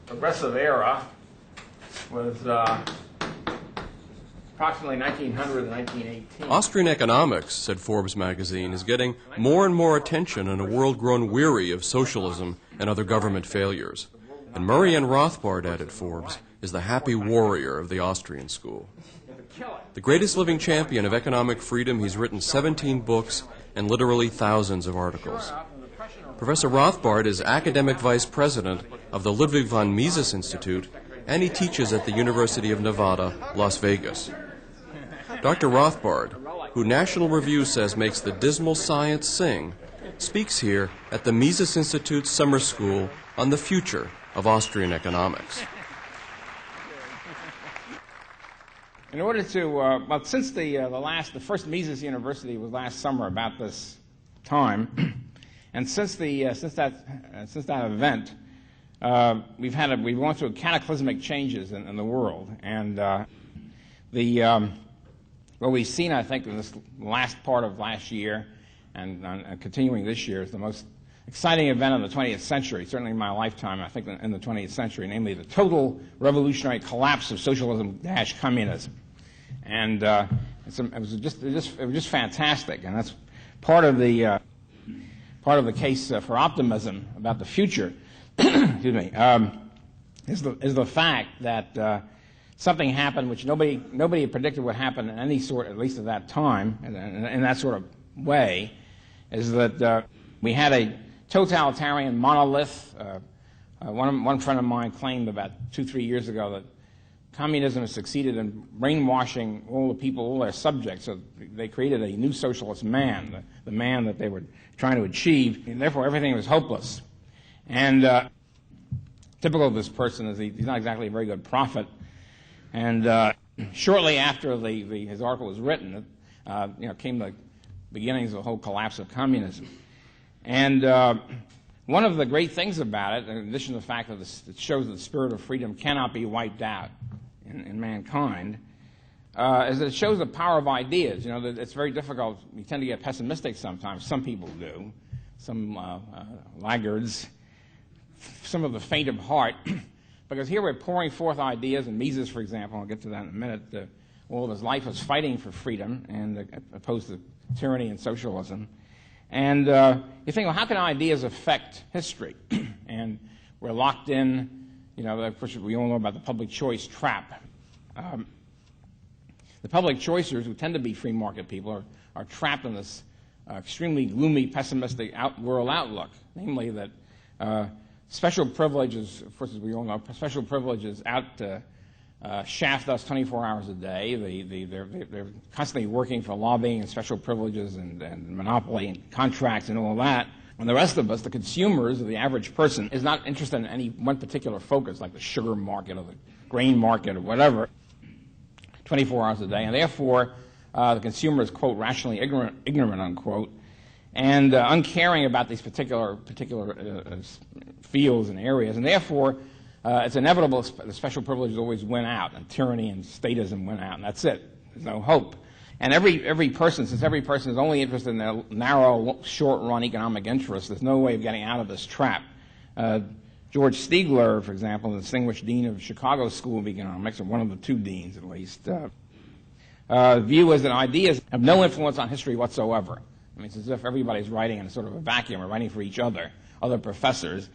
progressive era was approximately 1900 to 1918. Austrian economics, said Forbes magazine, is getting more and more attention in a world grown weary of socialism and other government failures. And Marianne Rothbard, added Forbes, is the happy warrior of the Austrian school. The greatest living champion of economic freedom, he's written 17 books and literally thousands of articles. Professor Rothbard is academic vice president of the Ludwig von Mises Institute, and he teaches at the University of Nevada, Las Vegas. Dr. Rothbard, who National Review says makes the dismal science sing, speaks here at the Mises Institute's summer school on the future of Austrian economics. In order to, well, since the first Mises University was last summer about this time, and since that event, we've gone through cataclysmic changes in the world, and what we've seen, I think, in this last part of last year and continuing this year is the most exciting event of the 20th century, certainly in my lifetime, I think, in the 20th century, namely the total revolutionary collapse of socialism-communism. And it was just fantastic, and that's part of the case for optimism about the future. Excuse me, is the fact that something happened which nobody had predicted would happen in any sort, at least at that time, in that sort of way, is that we had a totalitarian monolith. One friend of mine claimed about 2-3 years ago that communism has succeeded in brainwashing all the people, all their subjects, so they created a new socialist man, the man that they were trying to achieve, and therefore everything was hopeless. And typical of this person is he's not exactly a very good prophet. And shortly after his article was written, came the beginnings of the whole collapse of communism. And one of the great things about it, in addition to the fact that it shows that the spirit of freedom cannot be wiped out in mankind, is that it shows the power of ideas. You know, that it's very difficult. We tend to get pessimistic sometimes. Some people do. Some laggards. Some of the faint of heart. Because here we're pouring forth ideas, and Mises, for example, I'll get to that in a minute, all of his life was fighting for freedom and opposed to tyranny and socialism. And you think, well, how can ideas affect history? And we're locked in, of course, we all know about the public choice trap. The public choicers, who tend to be free market people, are trapped in this extremely gloomy, pessimistic world outlook, namely that special privileges, of course, as we all know, special privileges shaft us 24 hours a day. They're constantly working for lobbying and special privileges and monopoly and contracts and all that. And the rest of us, the consumers, or the average person, is not interested in any one particular focus, like the sugar market or the grain market or whatever, 24 hours a day. And therefore, the consumer is, quote, rationally ignorant, unquote, and uncaring about these particular fields and areas. And therefore, it's inevitable the special privileges always win out, and tyranny and statism win out, and that's it. There's no hope. And every person, since every person is only interested in their narrow, short-run economic interests, there's no way of getting out of this trap. George Stigler, for example, the distinguished dean of Chicago School of Economics, or one of the two deans at least, view is that ideas have no influence on history whatsoever. I mean, it's as if everybody's writing in a sort of a vacuum, or writing for each other professors.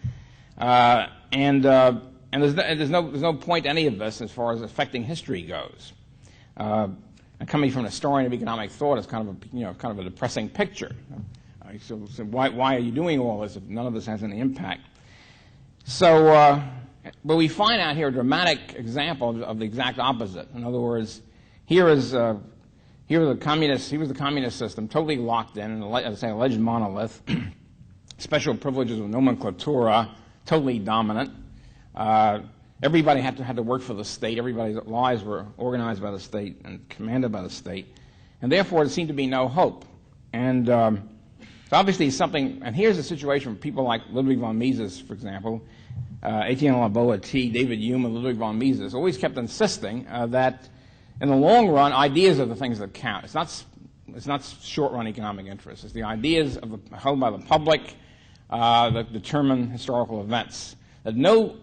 And there's no point to any of this as far as affecting history goes. And coming from an historian of economic thought, it's kind of a depressing picture. So why are you doing all this if none of this has any impact? So, but we find out here a dramatic example of the exact opposite. In other words, here was the communist system, totally locked in, as I say, alleged monolith, special privileges with nomenclatura, totally dominant. Everybody had to work for the state. Everybody's lives were organized by the state and commanded by the state. And therefore, there seemed to be no hope. And so obviously something, and here's a situation for people like Ludwig von Mises, for example, Etienne Laboetie, David Hume, and Ludwig von Mises, always kept insisting that in the long run, ideas are the things that count. It's not short-run economic interests. It's the ideas held by the public that determine historical events. That no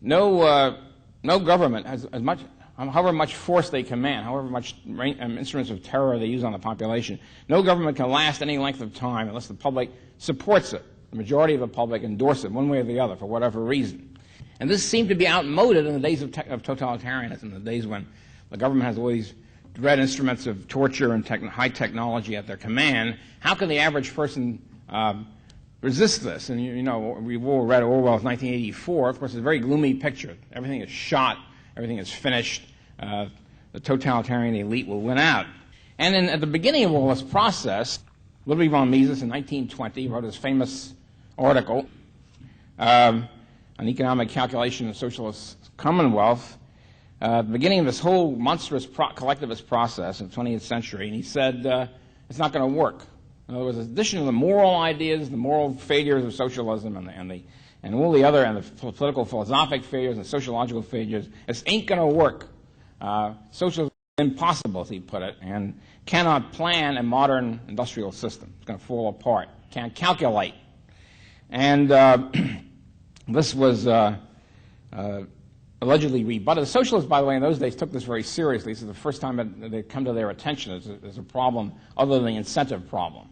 no government has as much, however much force they command, however much instruments of terror they use on the population, no government can last any length of time unless the public supports it. The majority of the public endorse it one way or the other for whatever reason. And this seemed to be outmoded in the days of totalitarianism, the days when the government has all these dread instruments of torture and high technology at their command. How can the average person resist this? And you know, we've all read Orwell's 1984. Of course, it's a very gloomy picture. Everything is shot. Everything is finished. The totalitarian elite will win out. And then at the beginning of all this process, Ludwig von Mises in 1920 wrote his famous article, An Economic Calculation of Socialist Commonwealth, at the beginning of this whole monstrous collectivist process of the 20th century, and he said it's not going to work. In other words, in addition to the moral ideas, the moral failures of socialism and all the other, and the political philosophic failures and sociological failures, this ain't going to work. Socialism is impossible, as he put it, and cannot plan a modern industrial system. It's going to fall apart. Can't calculate. And this was allegedly rebutted. The socialists, by the way, in those days took this very seriously. This is the first time that they'd come to their attention. There's a problem other than the incentive problem.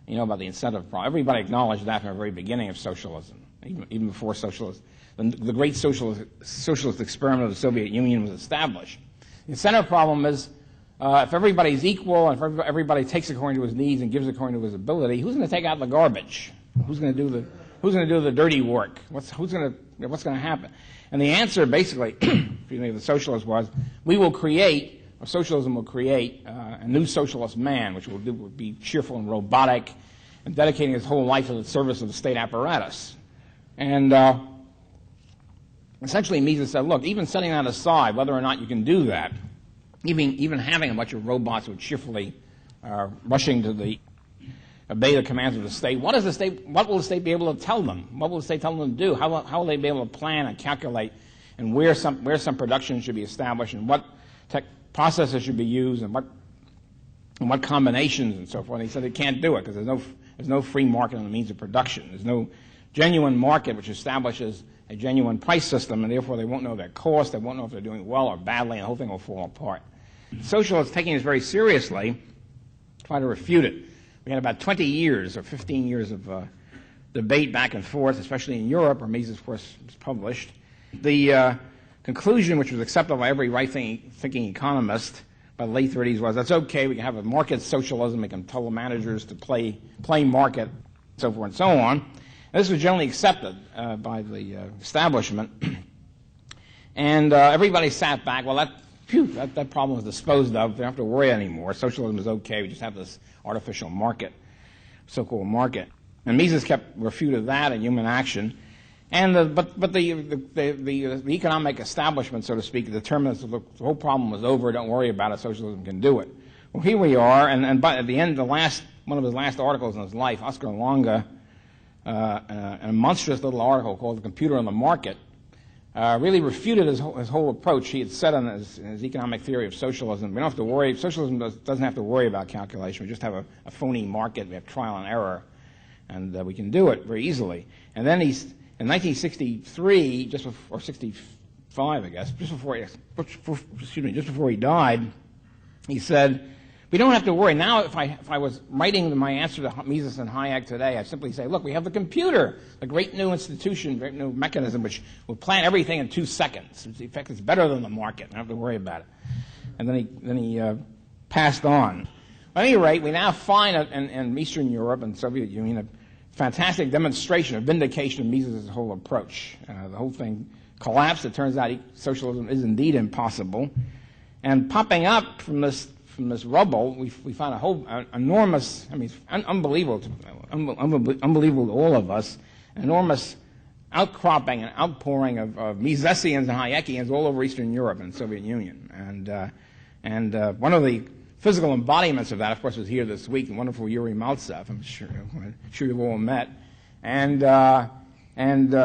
You know about the incentive problem. Everybody acknowledged that from the very beginning of socialism, even before socialism. The great socialist experiment of the Soviet Union was established. The incentive problem is if everybody's equal and if everybody takes according to his needs and gives according to his ability, who's going to take out the garbage? Who's going to do the dirty work? What's going to happen? And the answer, basically, the socialist was, socialism will create a new socialist man, which will be cheerful and robotic and dedicating his whole life to the service of the state apparatus. And essentially Mises said, look, even setting that aside, whether or not you can do that, even having a bunch of robots who are cheerfully rushing to obey the commands of the state, what will the state be able to tell them? What will the state tell them to do? How will they be able to plan and calculate and where some production should be established and what processes should be used and what combinations and so forth? And he said they can't do it because there's no free market in the means of production. There's no genuine market which establishes a genuine price system, and therefore they won't know their cost, they won't know if they're doing well or badly, and the whole thing will fall apart. Socialists, taking this very seriously, try to refute it. We had about 20 years or 15 years of debate back and forth, especially in Europe, where Mises, of course, was published. The conclusion, which was accepted by every right-thinking economist by the late 30s, was that's okay, we can have a market socialism, we can tell the managers to play market, so forth and so on. And this was generally accepted by the establishment. And everybody sat back, well, that problem was disposed of. We don't have to worry anymore. Socialism is okay. We just have this artificial market, so-called market. And Mises refuted that and human action. And the economic establishment, so to speak, determined that the whole problem was over. Don't worry about it. Socialism can do it. Well, here we are. And at the end, one of his last articles in his life, Oscar Lange, a monstrous little article called "The Computer on the Market," really refuted his whole approach. He had said in his economic theory of socialism, we don't have to worry, socialism doesn't have to worry about calculation. We just have a phony market, we have trial and error, and we can do it very easily. And then in 1963, or 65, I guess, just before he died, he said, we don't have to worry. Now, if I was writing my answer to Mises and Hayek today, I'd simply say, look, we have the computer, a great new institution, great new mechanism, which will plan everything in 2 seconds. In fact, it's better than the market. I don't have to worry about it. And then he passed on. At any rate, we now find in Eastern Europe and Soviet Union a fantastic demonstration, a vindication of Mises' whole approach. The whole thing collapsed. It turns out socialism is indeed impossible. And popping up from this rubble, we find a whole enormous, unbelievable to all of us, enormous outcropping and outpouring of Misesians and Hayekians all over Eastern Europe and the Soviet Union. And one of the physical embodiments of that, of course, was here this week, the wonderful Yuri Maltsev. I'm sure you've all met. And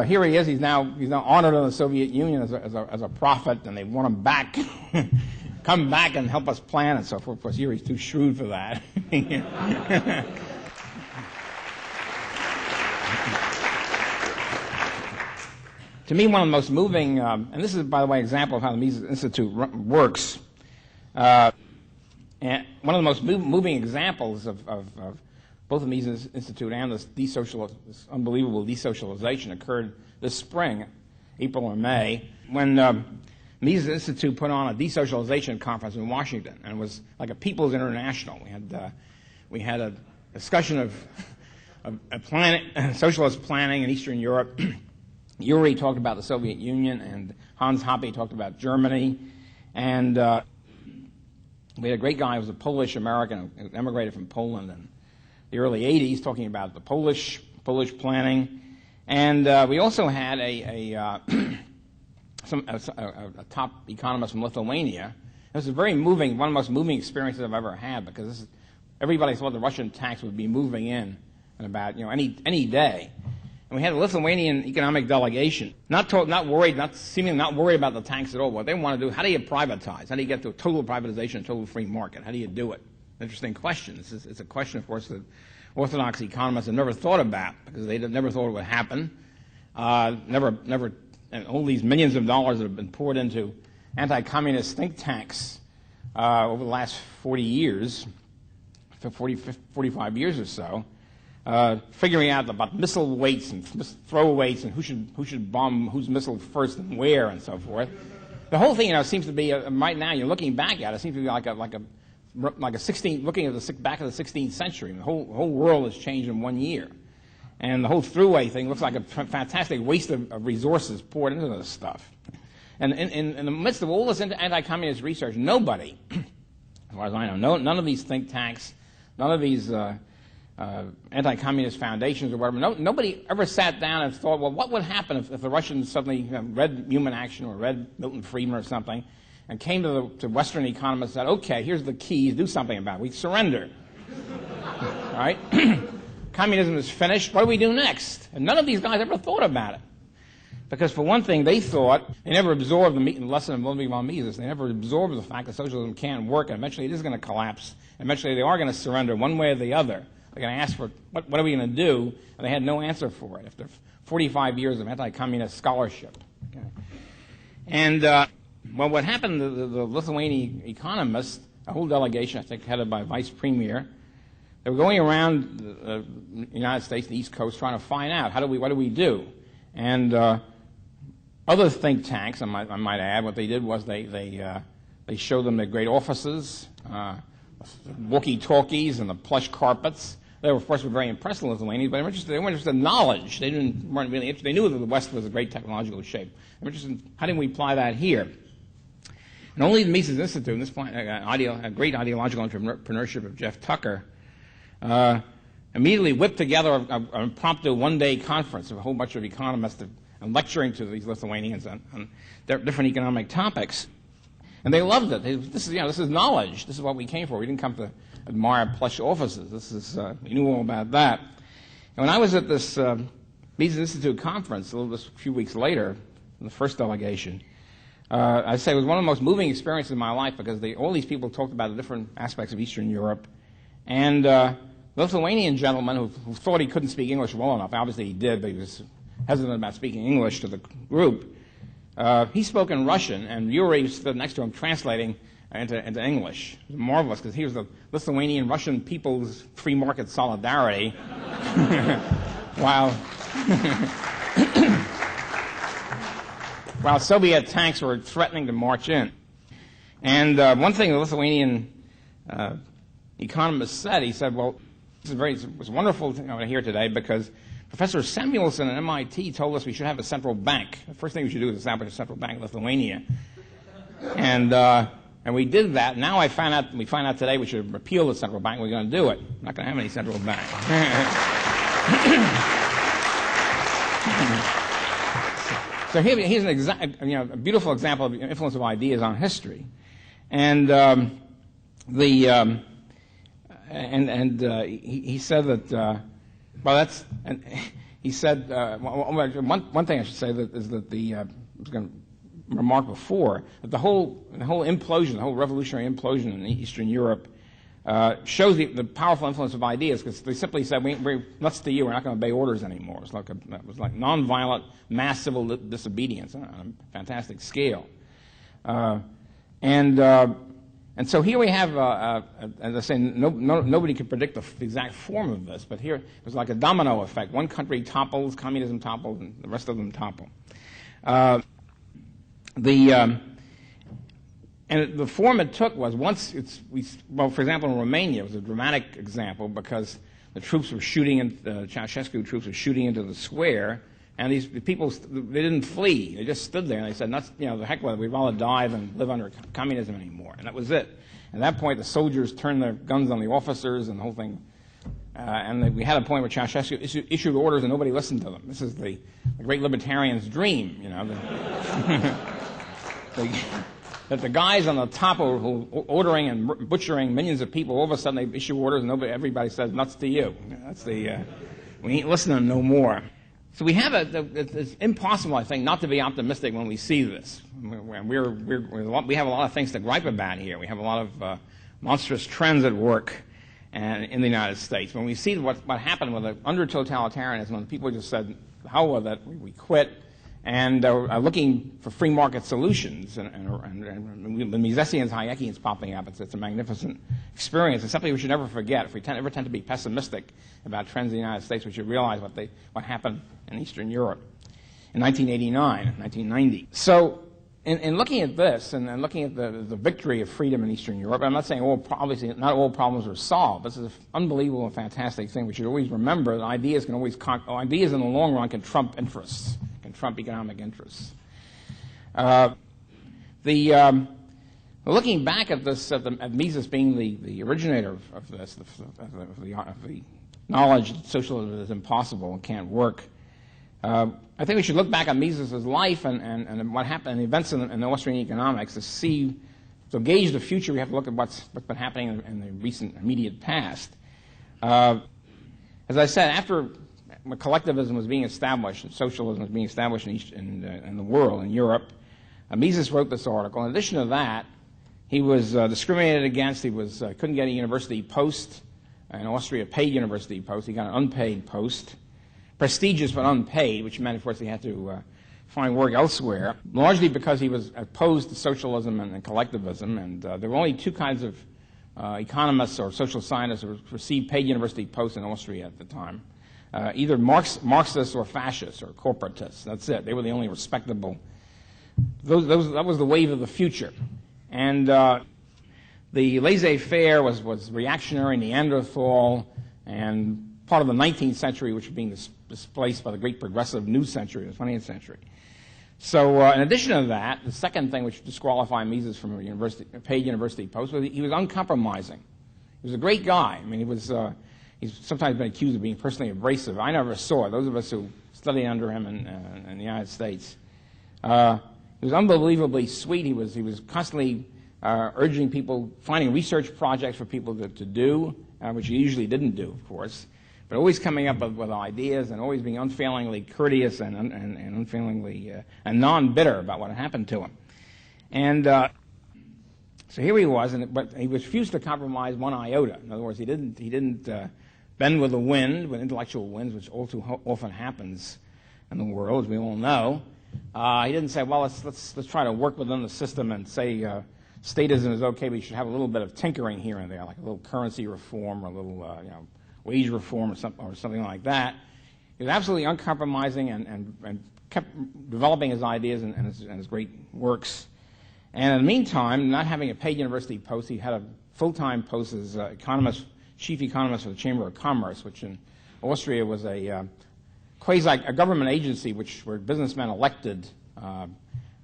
here he is. He's now honored in the Soviet Union as a prophet, and they want him back. Come back and help us plan and so forth. Of course, Yuri's too shrewd for that. To me, one of the most moving, and this is, by the way, an example of how the Mises Institute works, and one of the most moving examples of both the Mises Institute and this unbelievable desocialization occurred this spring, April or May, when Mises Institute put on a desocialization conference in Washington, and it was like a People's International. We had a discussion of socialist planning in Eastern Europe. Uri talked about the Soviet Union, and Hans Hoppe talked about Germany, and we had a great guy who was a Polish-American who emigrated from Poland in the early 80s talking about the Polish planning, and we also had a top economist from Lithuania. It was a very moving, one of the most moving experiences I've ever had, because everybody thought the Russian tax would be moving in about any day. And we had a Lithuanian economic delegation, seemingly not worried about the tax at all. What they want to do, how do you privatize? How do you get to a total privatization, a total free market? How do you do it? Interesting question. It's a question, of course, that orthodox economists have never thought about, because they never thought it would happen. And all these millions of dollars that have been poured into anti-communist think tanks over the last 40 years, 45 years or so, figuring out about missile weights and throw weights and who should bomb whose missile first and where and so forth. The whole thing, seems to be right now. You're looking back at it, seems to be like a back at the 16th century. The whole world has changed in 1 year, and the whole throughway thing looks like a fantastic waste of resources poured into this stuff. And in the midst of all this anti-communist research, nobody, as far as I know, none of these think tanks, none of these anti-communist foundations or whatever, nobody ever sat down and thought, well, what would happen if the Russians suddenly read Human Action or read Milton Friedman or something and came to Western economists and said, okay, here's the keys, do something about it. We surrender. Right? Communism is finished. What do we do next? And none of these guys ever thought about it. Because for one thing, they never absorbed the lesson of Ludwig von Mises. They never absorbed the fact that socialism can't work, and eventually it is going to collapse. Eventually they are going to surrender one way or the other. They're going to ask for, what are we going to do? And they had no answer for it after 45 years of anti-communist scholarship. Okay. And, what happened, the Lithuanian economists, a whole delegation, I think, headed by a vice premier, they were going around the United States, the East Coast, trying to find out, what do we do? And other think tanks, I might add, what they did was they showed them their great offices, walkie-talkies and the plush carpets. They were, of course, very impressed with Lithuanians, but they weren't interested in knowledge. They weren't really interested. They knew that the West was a great technological shape. They were interested in how do we apply that here. And only the Mises Institute, this a great ideological entrepreneurship of Jeff Tucker, immediately whipped together an impromptu one-day conference of a whole bunch of economists and lecturing to these Lithuanians on different economic topics. And they loved it. This is knowledge. This is what we came for. We didn't come to admire plush offices. We knew all about that. And when I was at this Mises Institute conference a few weeks later, in the first delegation, I'd say it was one of the most moving experiences in my life, because all these people talked about the different aspects of Eastern Europe. And the Lithuanian gentleman who thought he couldn't speak English well enough, obviously he did, but he was hesitant about speaking English to the group. He spoke in Russian, and Yuri stood next to him translating into English. It was marvelous, because he was the Lithuanian Russian People's Free Market Solidarity, while Soviet tanks were threatening to march in. And one thing the Lithuanian economist said, he said, well, it was wonderful to hear today, because Professor Samuelson at MIT told us we should have a central bank. The first thing we should do is establish a central bank in Lithuania. And we did that. Now we find out today we should repeal the central bank. We're going to do it. We're not going to have any central bank. So here's a beautiful example of the influence of ideas on history. And he said that. He said one thing I should say is that I was going to remark before that the whole implosion, the whole revolutionary implosion in Eastern Europe shows the powerful influence of ideas, because they simply said, we're nuts to you, we're not going to obey orders anymore. It was like nonviolent mass civil disobedience on a fantastic scale. And so here we have, as I say, nobody could predict the exact form of this, but here it was like a domino effect. One country topples, communism topples, and the rest of them topple. And the form it took was for example, in Romania, it was a dramatic example because the troops were shooting, the Ceausescu troops were shooting into the square, and the people, they didn't flee. They just stood there and they said, the heck with it, we'd rather die than live under communism anymore. And that was it. At that point, the soldiers turned their guns on the officers and the whole thing. And we had a point where Ceausescu issued orders and nobody listened to them. This is the great libertarian's dream, that the guys on the top who are ordering and butchering millions of people, all of a sudden they issue orders and everybody says, nuts to you. That's we ain't listening no more. So we have it's impossible, I think, not to be optimistic when we see this. We have a lot of things to gripe about here. We have a lot of monstrous trends at work in the United States. When we see what happened under totalitarianism, when people just said, the hell with it, we quit, and are looking for free market solutions, and the Misesians, Hayekians popping up. It's a magnificent experience. It's something we should never forget. If we ever tend to be pessimistic about trends in the United States, we should realize what happened in Eastern Europe in 1989, 1990. So in looking at this and looking at the victory of freedom in Eastern Europe, I'm not saying obviously not all problems are solved. This is an unbelievable and fantastic thing. We should always remember that ideas in the long run can trump interests. Trump economic interests. Looking back at this, at Mises being the originator of this, of the knowledge that socialism is impossible and can't work, I think we should look back at Mises' life and what happened, and the events in Austrian economics to gauge the future. We have to look at what's been happening in the recent immediate past. As I said, after collectivism was being established, and socialism was being established in the world, in Europe, Mises wrote this article. In addition to that, he was discriminated against. He couldn't get a university post in Austria, a paid university post. He got an unpaid post, prestigious but unpaid, which meant, of course, he had to find work elsewhere, largely because he was opposed to socialism and collectivism. And there were only two kinds of economists or social scientists who received paid university posts in Austria at the time. Either Marxists or fascists or corporatists. That's it. They were the only respectable. That was the wave of the future. And the laissez-faire was reactionary, Neanderthal, and part of the 19th century, which was being displaced by the great progressive new century, the 20th century. So in addition to that, the second thing which disqualified Mises from a paid university post was he was uncompromising. He was a great guy. I mean, he's sometimes been accused of being personally abrasive. I never saw it. Those of us who studied under him in the United States. He was unbelievably sweet. He was constantly urging people, finding research projects for people to do, which he usually didn't do, of course, but always coming up with ideas and always being unfailingly courteous and unfailingly and non-bitter about what had happened to him. And so here he was, but he refused to compromise one iota. In other words, he didn't bend with the wind, with intellectual winds, which all too often happens in the world, as we all know. He didn't say, well, let's try to work within the system and say statism is okay, but you should have a little bit of tinkering here and there, like a little currency reform or a little wage reform or something like that. He was absolutely uncompromising and kept developing his ideas and his great works. And in the meantime, not having a paid university post, he had a full-time post as chief economist for the Chamber of Commerce, which in Austria was a government agency where businessmen elected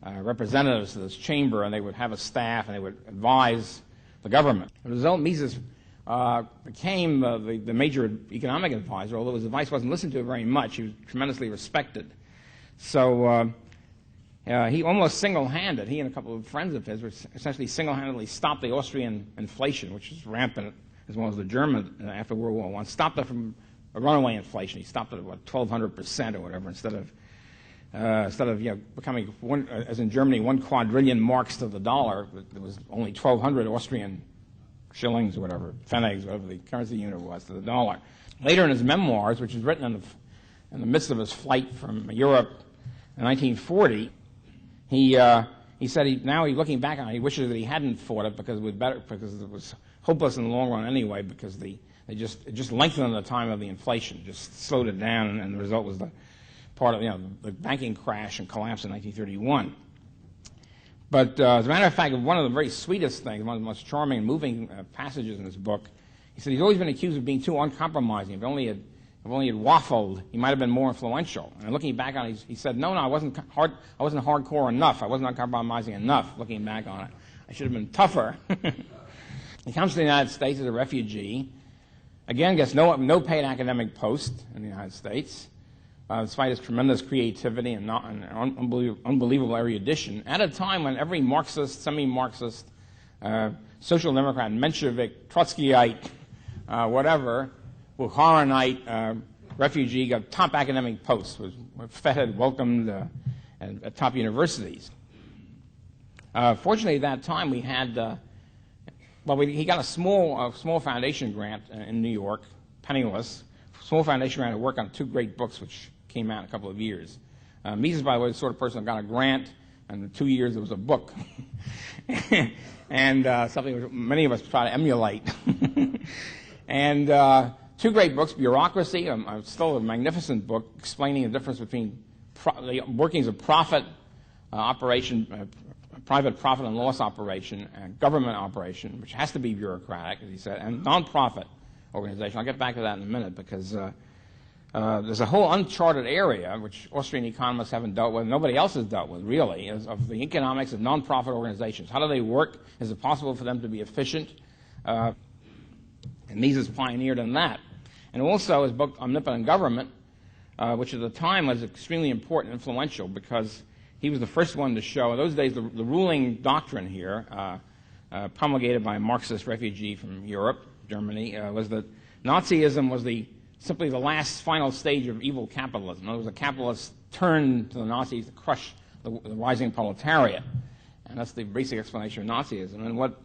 representatives to this chamber, and they would have a staff and they would advise the government. As a result, Mises became the major economic advisor, although his advice wasn't listened to very much. He was tremendously respected. So he almost single-handed, he and a couple of friends of his, essentially single-handedly stopped the Austrian inflation, which was rampant, as well as the German after World War I, stopped it from a runaway inflation. He stopped it at 1,200% or whatever, instead of becoming as in Germany, 1 quadrillion marks to the dollar. There was only 1,200 Austrian shillings or whatever, pfennigs, whatever the currency unit was, to the dollar. Later in his memoirs, which was written in the midst of his flight from Europe in 1940, he said now he's looking back on it, he wishes that he hadn't fought it because it was hopeless in the long run anyway, because it just lengthened the time of the inflation, just slowed it down, and the result was the banking crash and collapse in 1931. But as a matter of fact, one of the very sweetest things, one of the most charming and moving passages in this book, he said he's always been accused of being too uncompromising. If only had waffled, he might have been more influential. And looking back on it, he said, no, I wasn't hardcore enough. I wasn't uncompromising enough, looking back on it. I should have been tougher. He comes to the United States as a refugee. Again, gets no paid academic post in the United States, despite his tremendous creativity and unbelievable erudition, at a time when every Marxist, semi-Marxist, social democrat, Menshevik, Trotskyite, whatever, Bukharinite refugee got top academic posts, was feted, welcomed at top universities. Fortunately, at that time we had, he got a small foundation grant in New York, penniless, small foundation grant to work on 2 great books which came out in a couple of years. Mises, by the way, was the sort of person who got a grant, and in 2 years there was a book. And something which many of us try to emulate. And 2 great books, Bureaucracy, still a magnificent book explaining the difference between the workings of profit operation, private profit and loss operation, and government operation, which has to be bureaucratic, as he said, and non-profit organization. I'll get back to that in a minute, because there's a whole uncharted area which Austrian economists haven't dealt with, nobody else has dealt with, really, is of the economics of non-profit organizations. How do they work? Is it possible for them to be efficient? And Mises pioneered in that. And also his book, Omnipotent Government, which at the time was extremely important and influential, because he was the first one to show, in those days, the ruling doctrine here, promulgated by a Marxist refugee from Europe, Germany, was that Nazism was simply the last final stage of evil capitalism. In other words, the capitalists turned to the Nazis to crush the rising proletariat. And that's the basic explanation of Nazism. And what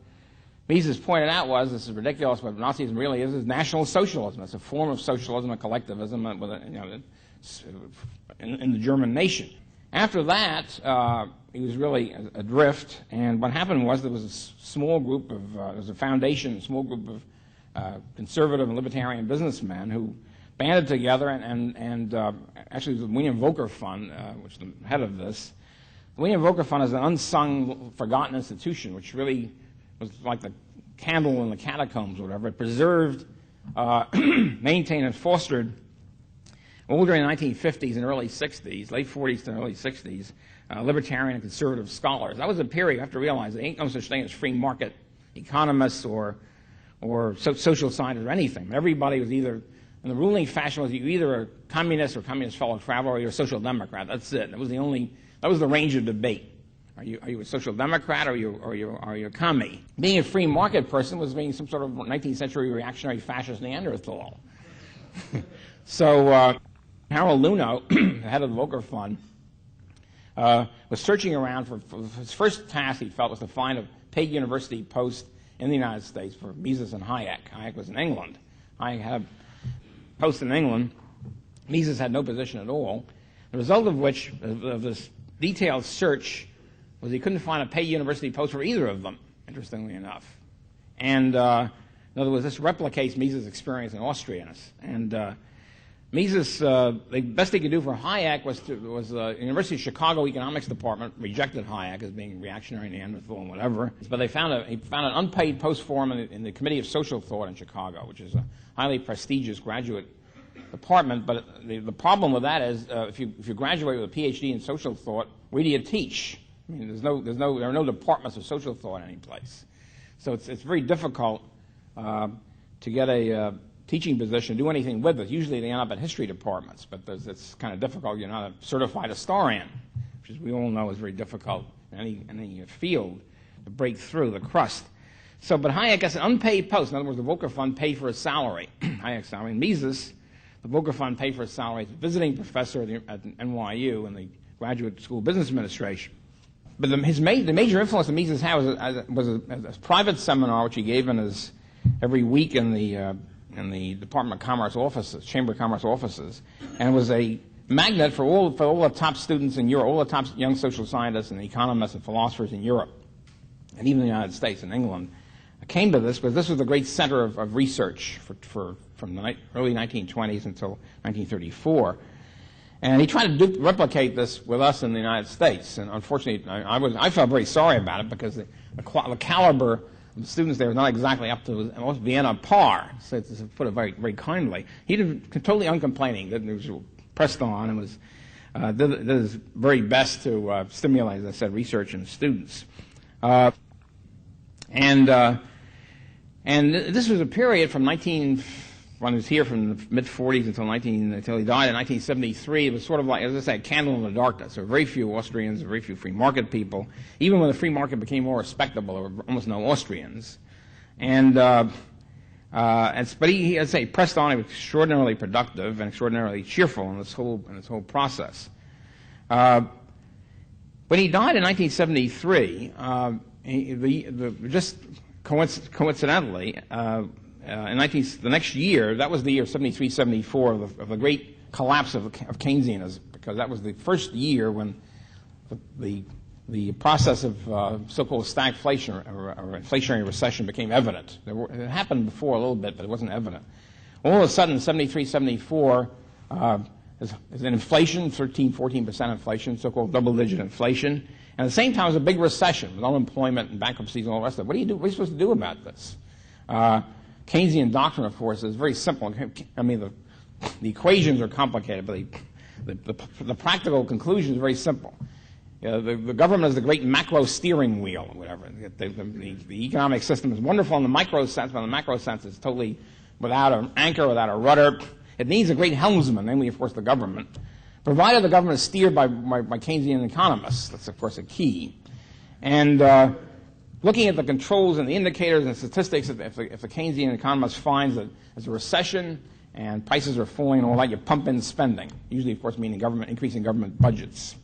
Mises pointed out was, this is ridiculous, what Nazism really is national socialism. It's a form of socialism and collectivism in the German nation. After that, he was really adrift, and what happened was there was a small group of, there was a foundation, a small group of conservative and libertarian businessmen who banded together, and actually the William Volcker Fund, which is the head of this. The William Volcker Fund is an unsung, forgotten institution, which really was like the candle in the catacombs or whatever. It preserved, maintained, and fostered all during the 1950s and early 60s, late 40s to early 60s, libertarian and conservative scholars. That was a period you have to realize there ain't no such thing as free market economists or social scientists or anything. Everybody was either, and the ruling fashion was you either a communist or communist fellow traveler or you're a social democrat. That's it. That was the range of debate. Are you a social democrat or are you a commie? Being a free market person was being some sort of 19th century reactionary fascist Neanderthal. So Harold Luno, the head of the Volcker Fund, was searching around for his first task he felt was to find a paid university post in the United States for Mises and Hayek. Hayek was in England. Hayek had a post in England. Mises had no position at all. The result of which, of this detailed search, was he couldn't find a paid university post for either of them, interestingly enough. And in other words, this replicates Mises' experience in Austria. And Mises, the best he could do for Hayek was the University of Chicago Economics Department rejected Hayek as being reactionary, Neanderthal, and whatever. But he found an unpaid post for him in the Committee of Social Thought in Chicago, which is a highly prestigious graduate department. But the problem with that is, if you graduate with a PhD in social thought, where do you teach? I mean, there are no departments of social thought any place. So it's very difficult to get a teaching position, do anything with it. Usually they end up at history departments, but it's kind of difficult. You're not a certified historian, which, as we all know, is very difficult in any field to break through the crust. So, but Hayek gets an unpaid post. In other words, the Volcker Fund paid for his salary. Hayek's salary. Mises, the Volcker Fund paid for his salary as a visiting professor at NYU in the Graduate School of Business Administration. the major influence that Mises had was a private seminar which he gave every week in the Department of Commerce offices, Chamber of Commerce offices, and it was a magnet for all the top students in Europe, all the top young social scientists and economists and philosophers in Europe, and even the United States and England, came to this because this was the great center of research from the early 1920s until 1934. And he tried to replicate this with us in the United States. And unfortunately, I felt very sorry about it because the caliber of the students there was not exactly up to Vienna par, so to put it very, very kindly. He did totally uncomplaining. He was pressed on and did his very best to stimulate, as I said, research in the students. And this was a period from when he was here from the mid-40s until he died in 1973. It was sort of like, as I say, a candle in the darkness. There were very few Austrians, very few free market people. Even when the free market became more respectable, there were almost no Austrians. But he, as I say, pressed on. He was extraordinarily productive and extraordinarily cheerful in this whole process. When he died in 1973, just coincidentally, the next year, that was the year 73, 74 of the great collapse of Keynesianism, because that was the first year when the process of so-called stagflation or inflationary recession became evident. It happened before a little bit, but it wasn't evident. All of a sudden, 73, 74, is an inflation, 13, 14% inflation, so-called double-digit inflation. And at the same time, it was a big recession with unemployment and bankruptcies and all the rest of it. What are you supposed to do about this? Keynesian doctrine, of course, is very simple. I mean, the equations are complicated, but the practical conclusion is very simple. The government is the great macro steering wheel, or whatever. The economic system is wonderful in the micro sense, but in the macro sense it's totally without an anchor, without a rudder. It needs a great helmsman, namely, of course, the government. Provided the government is steered by Keynesian economists, that's, of course, a key. And looking at the controls and the indicators and statistics, if the Keynesian economist finds that there's a recession and prices are falling and all that, you pump in spending, usually, of course, meaning increasing government budgets.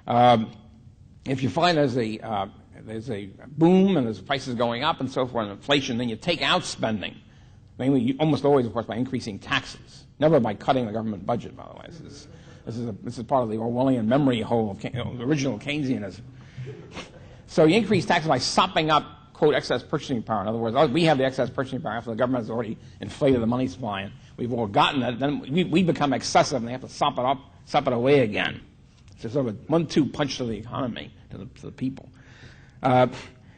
If you find there's a boom and there's prices going up and so forth and inflation, then you take out spending, mainly, almost always, of course, by increasing taxes, never by cutting the government budget, by the way. This is part of the Orwellian memory hole of original Keynesianism. So you increase taxes by sopping up, quote, excess purchasing power. In other words, we have the excess purchasing power after the government has already inflated the money supply, and we've all gotten it. Then we become excessive, and they have to sop it away again. So sort of a 1-2 punch to the economy, to the people.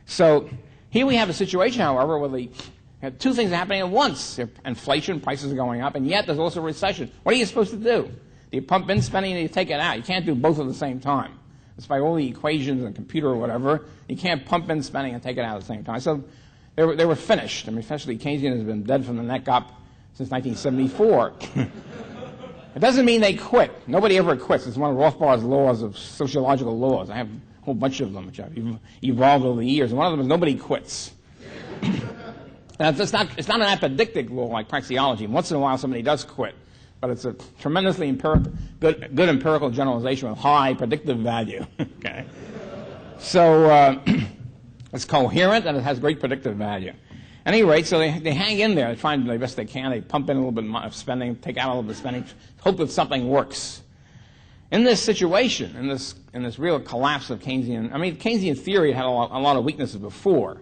So here we have a situation, however, where you have two things happening at once. Inflation, prices are going up, and yet there's also a recession. What are you supposed to do? Do you pump in spending or do you take it out? You can't do both at the same time. Despite all the equations and computer or whatever, you can't pump in spending and take it out at the same time. So they were finished. I mean, essentially, Keynesian has been dead from the neck up since 1974. It doesn't mean they quit. Nobody ever quits. It's one of Rothbard's laws of sociological laws. I have a whole bunch of them which have evolved over the years. And one of them is nobody quits. Now, it's not an apodictic law like praxeology. Once in a while, somebody does quit. But it's a tremendously good empirical generalization with high predictive value. Okay, so it's coherent and it has great predictive value. At any rate, so they hang in there. They try the best they can. They pump in a little bit of spending, take out a little bit of spending, hope that something works. In this situation, in this real collapse of Keynesian, I mean, Keynesian theory had a lot of weaknesses before.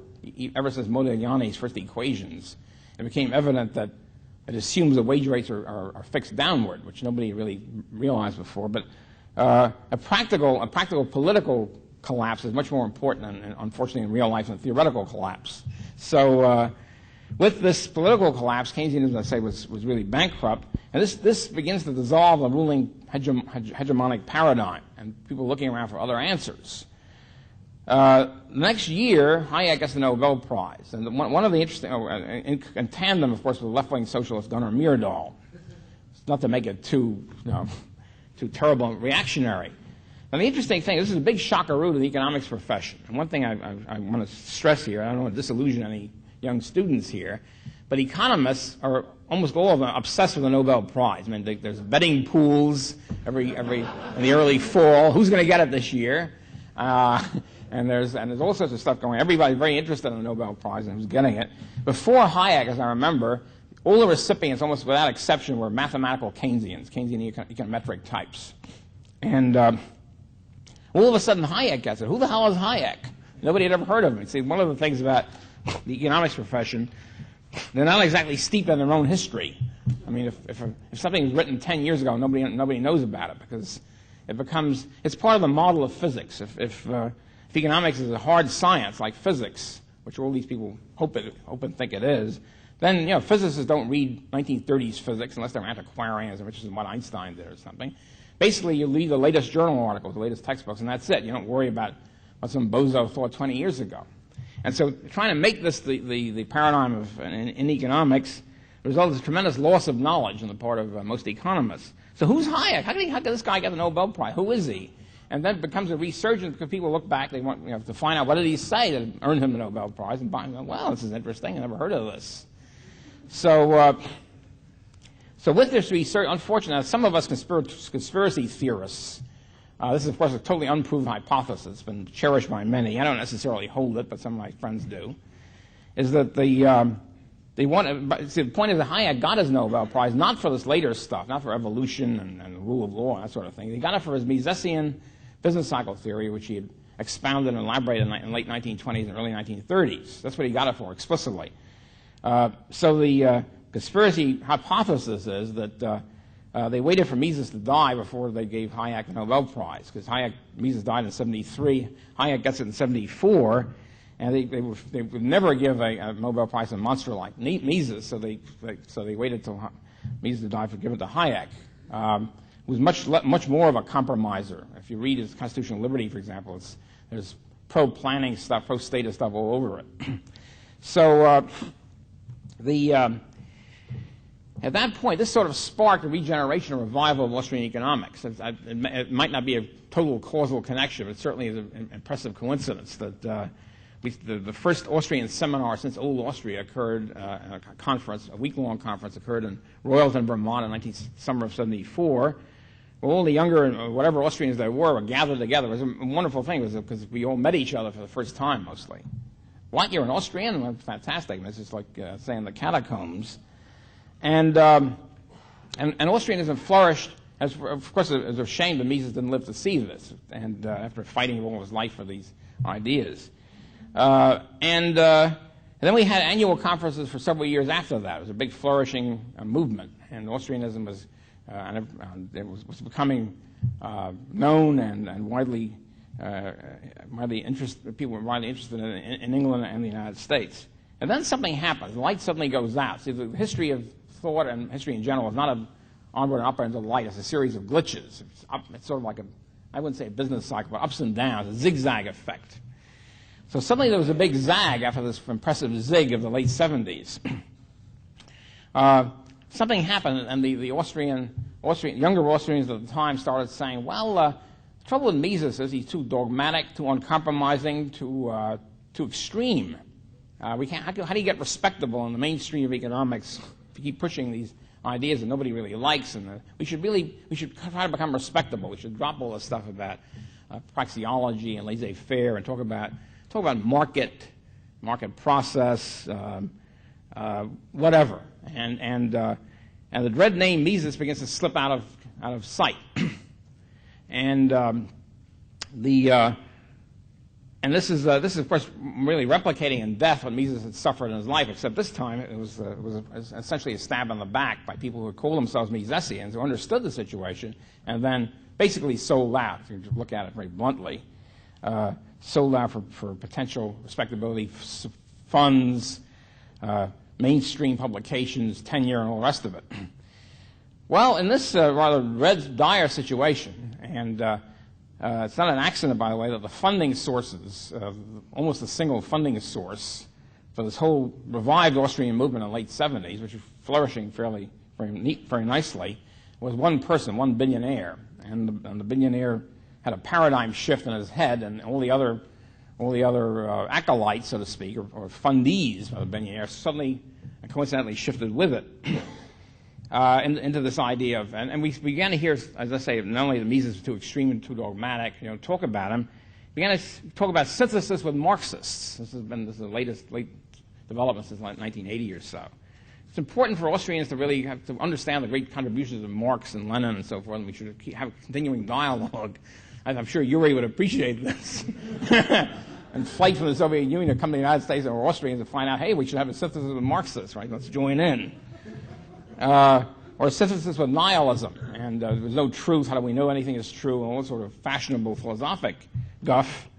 Ever since Modigliani's first equations, it became evident that it assumes that wage rates are fixed downward, which nobody really realized before. But a practical political collapse is much more important, unfortunately, in real life than theoretical collapse. So with this political collapse, Keynesianism, I say, was really bankrupt. And this begins to dissolve the ruling hegemonic paradigm, and people looking around for other answers. Next year, Hayek gets the Nobel Prize. And one of the interesting, in tandem, of course, with left-wing socialist Gunnar Myrdal. It's not to make it too terrible and reactionary. And the interesting thing, this is a big shockaroo to the economics profession. And one thing I want to stress here, I don't want to disillusion any young students here, but economists are almost all of them obsessed with the Nobel Prize. I mean, there's betting pools in the early fall. Who's going to get it this year? And there's all sorts of stuff going on. Everybody's very interested in the Nobel Prize and who's getting it. Before Hayek, as I remember, all the recipients, almost without exception, were mathematical Keynesian econometric types. And all of a sudden, Hayek gets it. Who the hell is Hayek? Nobody had ever heard of him. See, one of the things about the economics profession, they're not exactly steeped in their own history. I mean, if something's written 10 years ago, nobody knows about it because it's part of the model of physics. If economics is a hard science like physics, which all these people hope and think it is, then physicists don't read 1930s physics unless they're antiquarians or interested in what Einstein did or something. Basically, you read the latest journal articles, the latest textbooks, and that's it. You don't worry about what some bozo thought 20 years ago. And so trying to make this the paradigm in economics results in a tremendous loss of knowledge on the part of most economists. So who's Hayek? How did this guy get the Nobel Prize? Who is he? And then it becomes a resurgence because people look back, they want to find out what did he say that earned him the Nobel Prize, and well, this is interesting, I never heard of this. So with this research, unfortunately, some of us conspiracy theorists, this is, of course, a totally unproved hypothesis. It's been cherished by many. I don't necessarily hold it, but some of my friends do, is that the point is that Hayek got his Nobel Prize not for this later stuff, not for evolution and the rule of law and that sort of thing. He got it for his Misesian business cycle theory, which he had expounded and elaborated in late 1920s and early 1930s. That's what he got it for explicitly. So the conspiracy hypothesis is that they waited for Mises to die before they gave Hayek the Nobel Prize, because Mises died in 1973, Hayek gets it in 1974, and they would never give a Nobel Prize to a monster like Mises, so they waited till Mises to die to give it to Hayek, who's much more of a compromiser. If you read his Constitution of Liberty, for example, there's pro-planning stuff, pro-status stuff all over it. So at that point, this sort of sparked a regeneration, a revival of Austrian economics. It might not be a total causal connection, but certainly is an impressive coincidence that the first Austrian seminar since Old Austria occurred, a week-long conference occurred in Royalton, Vermont in summer of 1974. All the younger and whatever Austrians there were gathered together. It was a wonderful thing because we all met each other for the first time, mostly. What, you're an Austrian? Well, fantastic. This is like saying the catacombs. And Austrianism flourished, of course, it was a shame that Mises didn't live to see this, and after fighting all his life for these ideas. And then we had annual conferences for several years after that. It was a big flourishing movement, and Austrianism was becoming known and widely interested. People were widely interested in England and the United States. And then something happens. The light suddenly goes out. See, the history of thought and history in general is not an onward and upward into the light. It's a series of glitches. It's sort of like I wouldn't say a business cycle, but ups and downs, a zigzag effect. So suddenly there was a big zag after this impressive zig of the late 70s. Something happened, and the younger Austrians at the time started saying, well, the trouble with Mises is he's too dogmatic, too uncompromising, too extreme. How do you get respectable in the mainstream of economics if you keep pushing these ideas that nobody really likes? And we should try to become respectable. We should drop all this stuff about praxeology and laissez-faire and talk about market process, whatever. And the dread name Mises begins to slip out of sight. And this is of course really replicating in death what Mises had suffered in his life, except this time it was essentially a stab in the back by people who called themselves Misesians, who understood the situation and then basically sold out. If you look at it very bluntly, sold out for potential respectability funds, mainstream publications, tenure, and all the rest of it. Well, in this rather dire situation, and it's not an accident, by the way, that the funding sources, almost a single funding source for this whole revived Austrian movement in the late 70s, which was flourishing very nicely, was one person, one billionaire. And the billionaire had a paradigm shift in his head, and all the other acolytes, so to speak, or fundees of the billionaire suddenly and coincidentally shifted with it. Into this idea and we began to hear, as I say, not only that Mises was too extreme and too dogmatic, talk about him. began to talk about synthesis with Marxists. This is the late development since 1980 or so. It's important for Austrians to really have to understand the great contributions of Marx and Lenin and so forth, and we should have a continuing dialogue. I'm sure Yuri would appreciate this. And flight from the Soviet Union to come to the United States or Austrians and find out, hey, we should have a synthesis with Marxists, right? Let's join in. Or a synthesis with nihilism. And there's no truth. How do we know anything is true? And all sort of fashionable philosophic guff.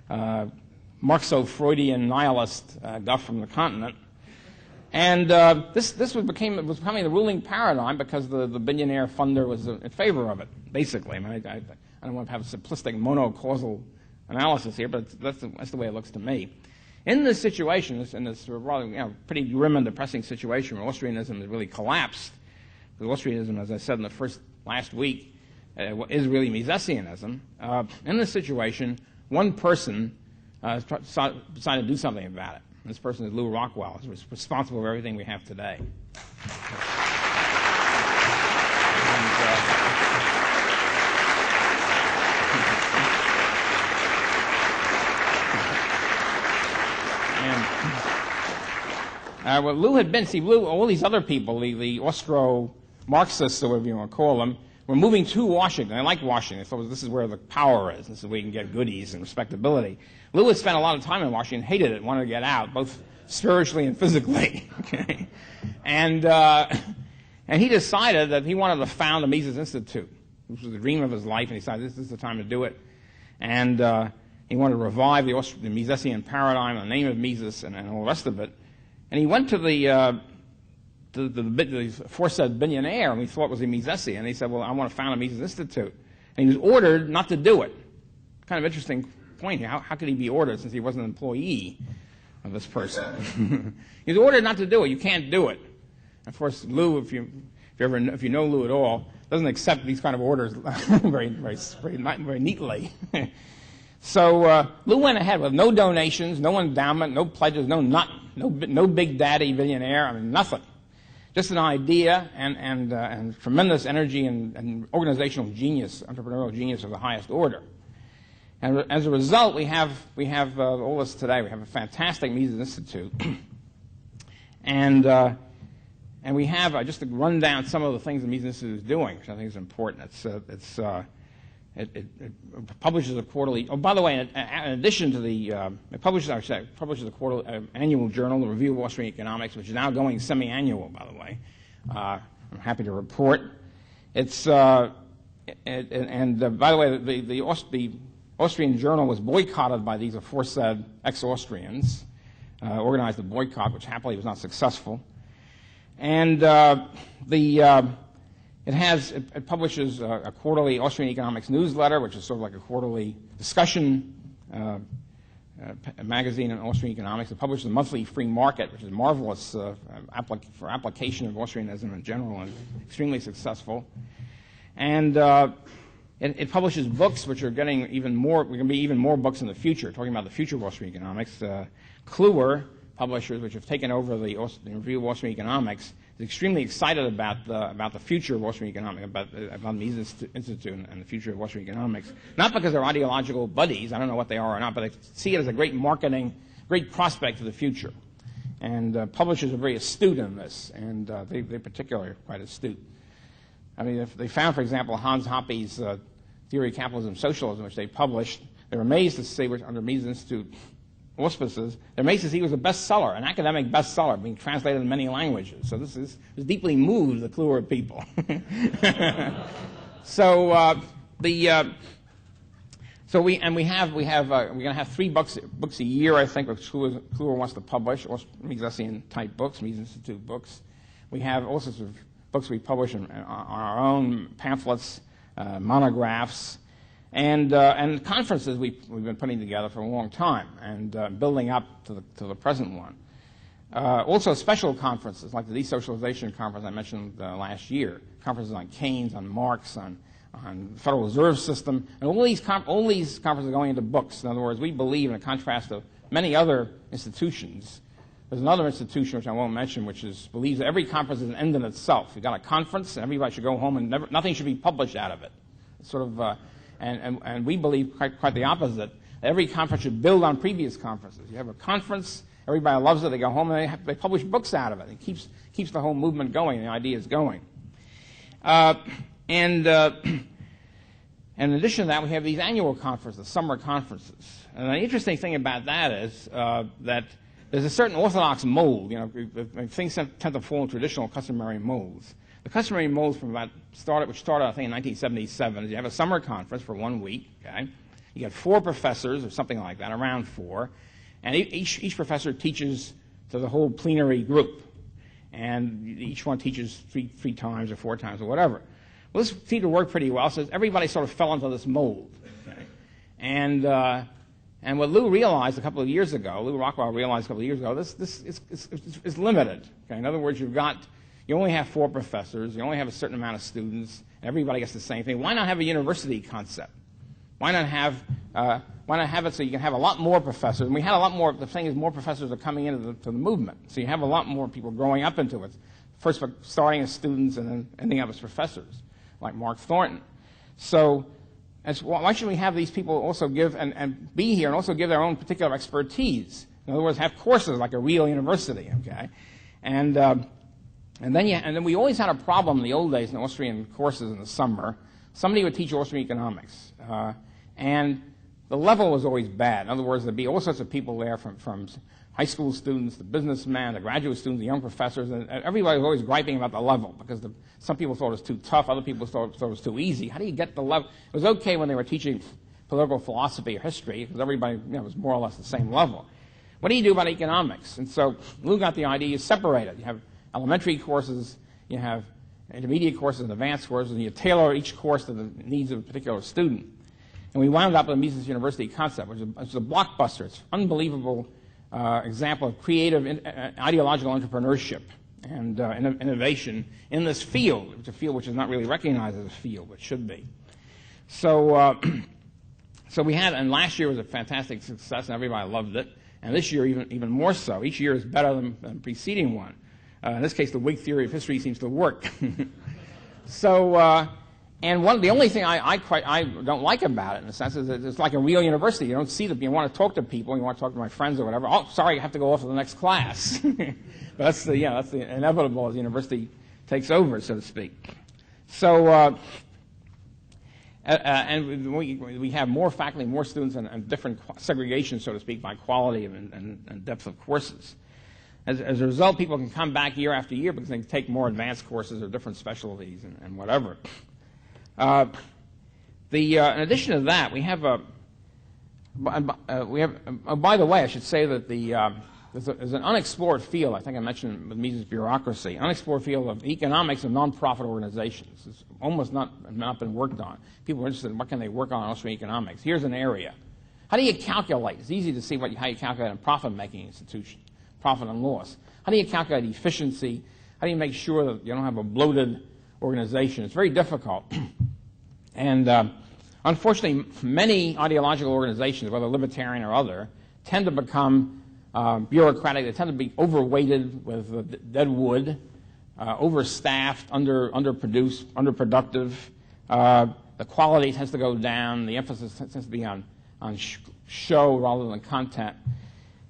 Marxo-Freudian nihilist guff from the continent. And this was becoming the ruling paradigm because the billionaire funder was in favor of it, basically. I mean, I don't want to have a simplistic monocausal analysis here, but that's the way it looks to me. In this situation, in this rather pretty grim and depressing situation where Austrianism has really collapsed, because Austrianism, as I said in the last week, is really Misesianism. In this situation, one person decided to do something about it. And this person is Lew Rockwell, who's responsible for everything we have today. What Lew had been, Lew, all these other people, the Austro-Marxists, or whatever you want to call them, were moving to Washington. They liked Washington. They thought this is where the power is. This is where you can get goodies and respectability. Lew had spent a lot of time in Washington, hated it, wanted to get out, both spiritually and physically. Okay? And he decided that he wanted to found the Mises Institute, which was the dream of his life, and he decided this is the time to do it. And he wanted to revive the Misesian paradigm, the name of Mises, and all the rest of it. And he went to the aforesaid billionaire, and he thought was a Misesi, and he said, well, I want to found a Mises Institute. And he was ordered not to do it. Kind of interesting point here. How could he be ordered since he wasn't an employee of this person? He was ordered not to do it. You can't do it. Of course, Lew, if you know Lew at all, doesn't accept these kind of orders very neatly. So Lew went ahead with no donations, no endowment, no pledges, no big daddy billionaire, I mean nothing. Just an idea and tremendous energy and organizational genius, entrepreneurial genius of the highest order. And as a result, we have all this today. We have a fantastic Mises Institute, and we have just to run down some of the things the Mises Institute is doing, which I think is important. It publishes a quarterly. Oh, by the way, in addition to it publishes a quarterly annual journal, the Review of Austrian Economics, which is now going semi-annual. By the way, I'm happy to report. It's by the way, the Austrian journal was boycotted by these aforesaid ex-Austrians, organized a boycott, which happily was not successful, and It publishes a quarterly Austrian economics newsletter, which is sort of like a quarterly discussion magazine on Austrian economics. It publishes a monthly free market, which is marvelous for application of Austrianism in general and extremely successful. And it publishes books which are getting even more. We're going to be even more books in the future, talking about the future of Austrian economics. Kluwer publishers, which have taken over the Review of Austrian Economics, is extremely excited about the future of Austrian economics, about the Mises Institute and the future of Austrian economics. Not because they're ideological buddies, I don't know what they are or not, but they see it as a great marketing, great prospect for the future. And publishers are very astute in this, and they particularly are quite astute. I mean, if they found, for example, Hans Hoppe's Theory of Capitalism and Socialism, which they published, they were amazed to see, under Mises Institute auspices, they're amazed to see he was a bestseller, an academic bestseller, being translated in many languages. So this deeply moved the Kluwer people. We're going to have 3 books a year, I think, which Kluwer wants to publish, Misesian type books, Mises Institute books. We have all sorts of books we publish on our own, pamphlets, monographs, and conferences we've been putting together for a long time and building up to the present one. Also special conferences like the Desocialization Conference I mentioned last year, conferences on Keynes, on Marx, on the Federal Reserve System, and all these conferences are going into books. In other words, we believe, in contrast to many other institutions, there's another institution which I won't mention, which believes that every conference is an end in itself. You've got a conference, and everybody should go home, and nothing should be published out of it. It's sort of, and we believe quite the opposite, every conference should build on previous conferences. You have a conference, everybody loves it, they go home, and they publish books out of it. It keeps the whole movement going, the ideas going. And in addition to that, we have these annual conferences, summer conferences. And the interesting thing about that is that there's a certain orthodox mold. Things tend to fall in traditional customary molds. The customary molds which started, I think, in 1977, is you have a summer conference for 1 week. Okay, you get 4 professors or something like that, around 4, and each professor teaches to the whole plenary group, and each one teaches three times or 4 times or whatever. Well, this seemed to work pretty well, so everybody sort of fell into this mold. Okay? And what Lou Rothbard realized a couple of years ago, this is limited. Okay? In other words, you only have 4 professors, you only have a certain amount of students, everybody gets the same thing. Why not have a university concept? Why not have it so you can have a lot more professors? And we had a lot more. The thing is, more professors are coming into the movement, so you have a lot more people growing up into it. First, starting as students and then ending up as professors, like Mark Thornton. So, why should we have these people also give and be here and also give their own particular expertise? In other words, have courses like a real university, okay? And then we always had a problem in the old days in Austrian courses in the summer. Somebody would teach Austrian economics, and the level was always bad. In other words, there'd be all sorts of people there from high school students, the businessmen, the graduate students, the young professors, and everybody was always griping about the level because some people thought it was too tough, other people thought it was too easy. How do you get the level? It was okay when they were teaching political philosophy or history because everybody was more or less the same level. What do you do about economics? And so Lou got the idea, you separate it. You have elementary courses, you have intermediate courses and advanced courses, and you tailor each course to the needs of a particular student. And we wound up with the Mises University concept, which is a blockbuster. It's an unbelievable example of creative ideological entrepreneurship and innovation in this field. It's a field which is not really recognized as a field, but should be. So we had, and last year was a fantastic success, and everybody loved it. And this year even more so. Each year is better than the preceding one. In this case, the Whig theory of history seems to work. The only thing I don't like about it, in a sense, is that it's like a real university. You don't see them. You want to talk to people. You want to talk to my friends or whatever. Oh, sorry, I have to go off to the next class. But that's the inevitable as the university takes over, so to speak. So, and we have more faculty, more students, and different segregation, so to speak, by quality and depth of courses. As a result, people can come back year after year because they can take more advanced courses or different specialties and whatever. In addition to that, we have by the way, I should say that there's an unexplored field, I think I mentioned with Mises bureaucracy, unexplored field of economics and nonprofit organizations. It's almost not been worked on. People are interested in what can they work on in Austrian economics. Here's an area. How do you calculate? It's easy to see how you calculate a profit-making institution, profit and loss. How do you calculate efficiency? How do you make sure that you don't have a bloated organization? It's very difficult. And unfortunately, many ideological organizations, whether libertarian or other, tend to become bureaucratic. They tend to be overweighted with dead wood, overstaffed, underproduced, underproductive. The quality tends to go down. The emphasis tends to be on show rather than content.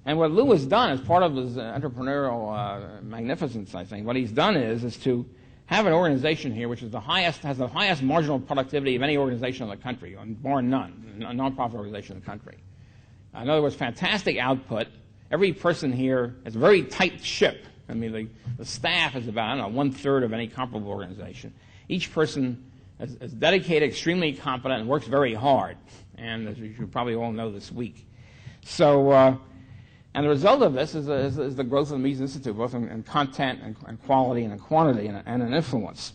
And what Lou has done as part of his entrepreneurial magnificence, I think, what he's done is to have an organization here which has the highest marginal productivity of any organization in the country, bar none, a nonprofit organization in the country. In other words, fantastic output. Every person here is a very tight ship. I mean, the staff is about, 1/3 of any comparable organization. Each person is dedicated, extremely competent, and works very hard. And as you probably all know this week. So, and the result of this is the growth of the Mises Institute, both in content and quality and in quantity and in influence.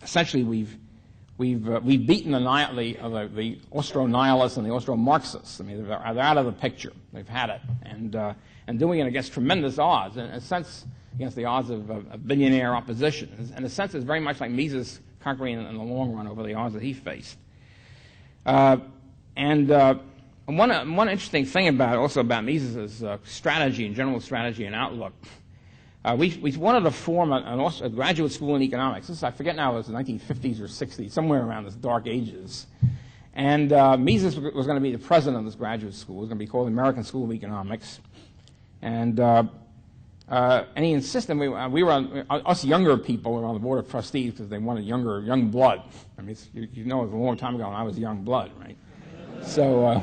Essentially, we've beaten the Austro-nihilists and the Austro-Marxists. I mean, they're out of the picture. They've had it, and doing it against tremendous odds, in a sense, against the odds of a billionaire opposition. In a sense, it's very much like Mises conquering in the long run over the odds that he faced. One interesting thing about Mises' strategy and general strategy and outlook. We wanted to form a graduate school in economics. I forget now, it was the 1950s or 60s, somewhere around the dark ages. And Mises was going to be the president of this graduate school. It was going to be called the American School of Economics. And he insisted, us younger people were on the board of trustees because they wanted young blood. I mean, you know, it was a long time ago when I was young blood, right? So,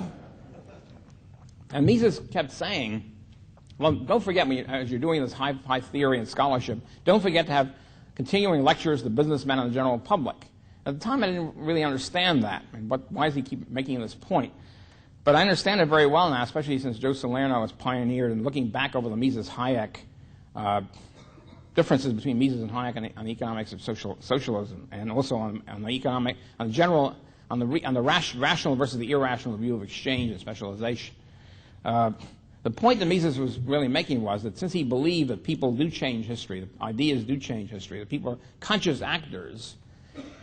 and Mises kept saying, well, don't forget, as you're doing this high theory and scholarship, don't forget to have continuing lectures to businessmen and the general public. At the time, I didn't really understand that. Why does he keep making this point? But I understand it very well now, especially since Joe Salerno has pioneered and looking back over the Mises-Hayek differences between Mises and Hayek on the economics of socialism, and also on the rational versus the irrational view of exchange and specialization. The point that Mises was really making was that since he believed that people do change history, that ideas do change history, that people are conscious actors,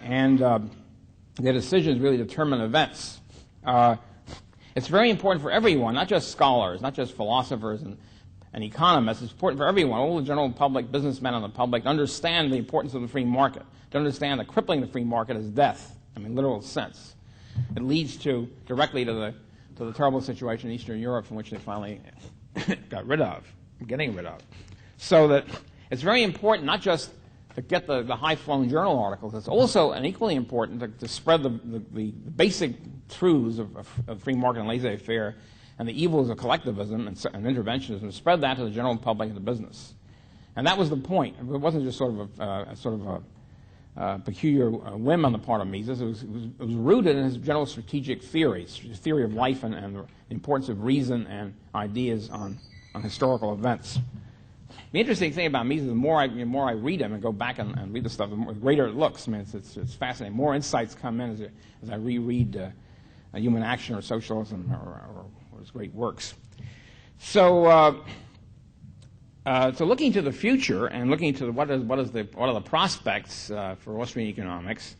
and their decisions really determine events, it's very important for everyone, not just scholars, not just philosophers and economists. It's important for everyone, all the general public, businessmen and the public, to understand the importance of the free market, to understand that crippling the free market is death, I mean, literal sense. It leads directly to the terrible situation in Eastern Europe from which they finally getting rid of. So that it's very important not just to get the high-flown journal articles, it's also and equally important to spread the basic truths of free market and laissez-faire and the evils of collectivism and interventionism, to spread that to the general public and the business. And that was the point. It wasn't just sort of a peculiar whim on the part of Mises. It was rooted in his general strategic theories, theory of life and the importance of reason and ideas on historical events. The interesting thing about Mises, the more I read him and go back and read the stuff, the greater it looks. I mean, it's fascinating. More insights come in as I reread Human Action or Socialism or his great works. So looking to the future and looking to what are the prospects for Austrian economics,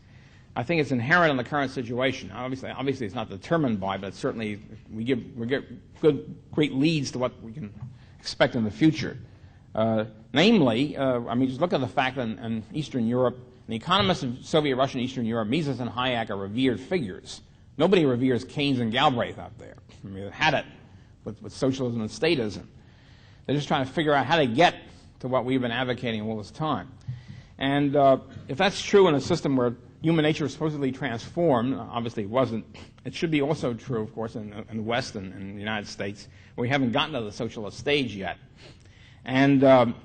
I think it's inherent in the current situation. Obviously, it's not determined by, but certainly we get great leads to what we can expect in the future. Namely, just look at the fact that in Eastern Europe, the economists of Soviet Russia and Eastern Europe, Mises and Hayek are revered figures. Nobody reveres Keynes and Galbraith out there. I mean, they had it with socialism and statism. They're just trying to figure out how to get to what we've been advocating all this time. And if that's true in a system where human nature is supposedly transformed, obviously it wasn't, it should be also true, of course, in the West and in the United States, where we haven't gotten to the socialist stage yet. And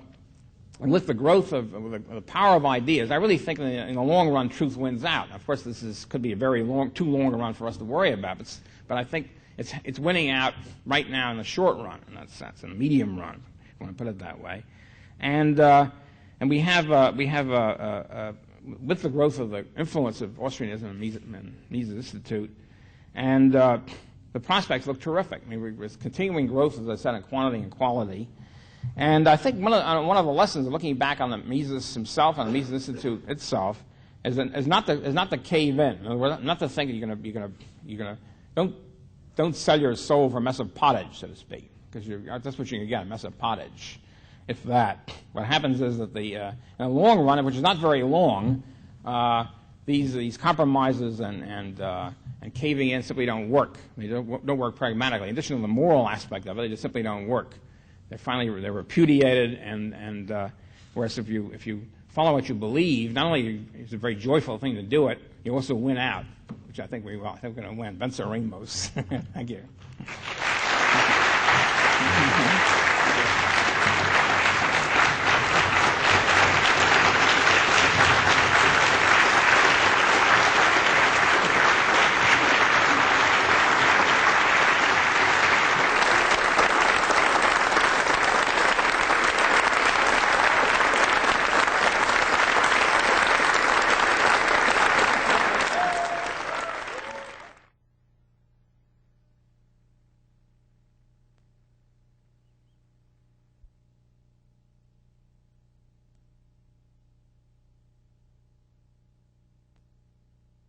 with the growth of the power of ideas, I really think in the long run, truth wins out. Of course, could be too long a run for us to worry about, but I think it's winning out right now in the short run, in that sense, in the medium run, if you want to put it that way. And we have with the growth of the influence of Austrianism and Mises Institute, and the prospects look terrific. I mean, there's continuing growth, as I said, in quantity and quality. And I think one of the lessons of looking back on the Mises himself and the Mises Institute itself is not to cave in. Not to think you're gonna don't sell your soul for a mess of pottage, so to speak, because that's what you're gonna get, a mess of pottage. If that, what happens is that in the long run, which is not very long, these compromises and caving in simply don't work. They don't work pragmatically. In addition to the moral aspect of it, they just simply don't work. They're repudiated, and whereas if you follow what you believe, not only is it a very joyful thing to do it, you also win out, which I think we're going to win. Venceremos. Thank you.